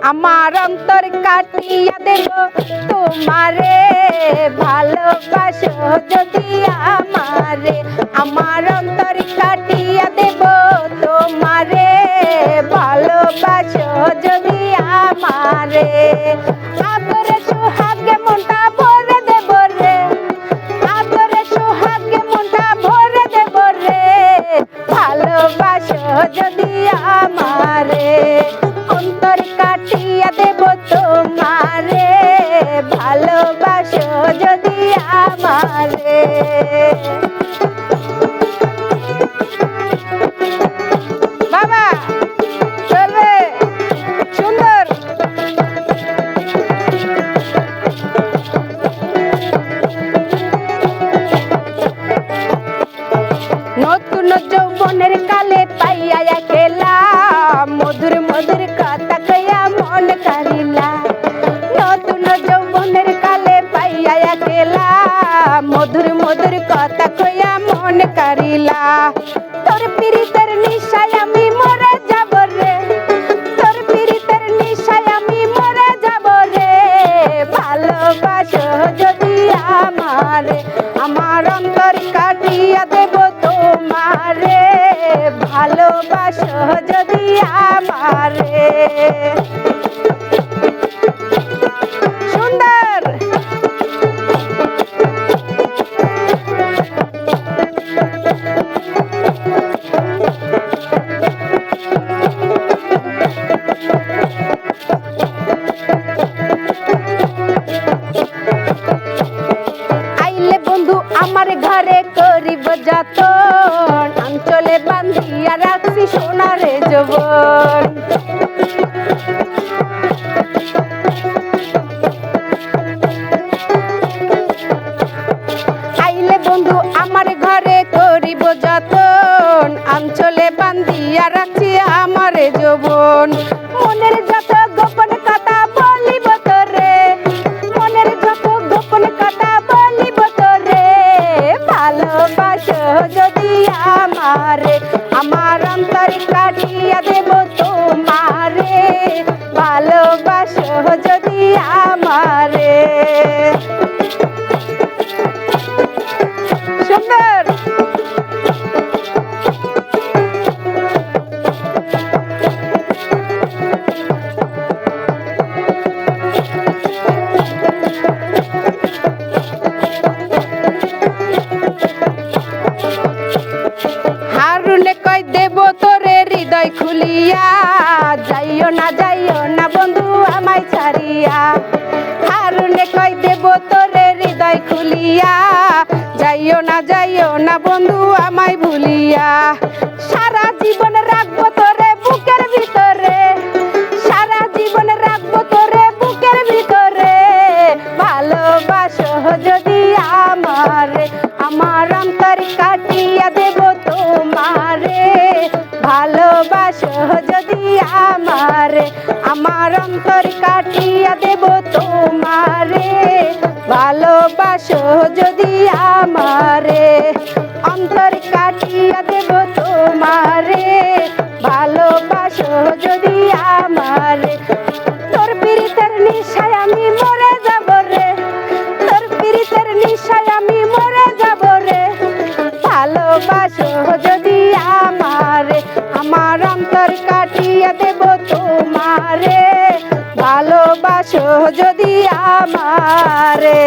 আমার অন্তর কাটিয়া দেব তোমারে, ভালোবাসো যদি আমারে। আমার অন্তর কাটিয়া দেব তোমারে, ভালোবাসো যদি আমারে। আদরে সোহাগে মনটা ভরে দেব রে, আদরে সোহাগে মনটা ভরে দেব রে, ভালোবাসো যদি আমারে। অন্তর কাটিয়া দেব তোমারে, ভালোবাসো যদি আমারে। বাবা চলবে সুন্দর। নতুন যৌবনের কালে পাইয়া খেলা, মধুর মধুর কথা কইয়া মন কারিলা। নতুন যৌবনের কালে পাইয়া খেলা, মধুর মধুর কথা কইয়া মন কারিলা। তোর পীড়িতের নিশায় আমি মরে যাব রে, তোর পীড়িতের নিশায় আমি মরে যাব রে, ভালোবাসো যদি আমারে। আমার অন্তর কাটিয়া দেব তোমারে, ভালোবাসো যদি আমারে। সুন্দর। আইলে বন্ধু আমার ঘরে করিব যতন, অঞ্চলে বান্ধিয়া রাখছি সোনারে যৌবন। আইলে বন্ধু আমার ঘরে করিব যতন, অঞ্চলে বান্ধিয়া রাখছি আমারে যৌবন। মনের যত গোপন কথা বলিব তোরে, মনের যত গোপন কথা বলিব তোরে, ভালোবাসো যদি আমারে। আমার অন্তর কাটিয়া দেব তোমারে, ভালোবাসো যদি আমারে। সুন্দর। হারুনে কই দেব তোরে হৃদয় খুলিয়া, যাইও না বন্ধু আমায় ছাড়িয়া। হারুনে কই দেব তোরে হৃদয় খুলিয়া, যাইও না বন্ধু আমায় ভুলিয়া। সারা জীবন রাখবো তোরে বুকের ভিতরে, সারা জীবন রাখবো তোরে বুকের ভিতরে, ভালোবাসো যদি আমারে। আমার অন্তর কাটিয়া দেব তোমারে, ভালোবাসো যদি আমারে। আমার অন্তর কাটিয়া দেব তোমারে, ভালোবাসো যদি আমারে। অন্তর কাটিয়া দেব তোমারে, ভালোবাসো যদি আমারে। তোর পীড়িতের নিশায় আমি মরে যাব রে, তোর পীড়িতের নিশায় আমি মরে যাব রে, ভালোবাসো যদি আমারে। আমার অন্তর কাটিয়া দেব তোমারে, ভালোবাসো যদি আমারে।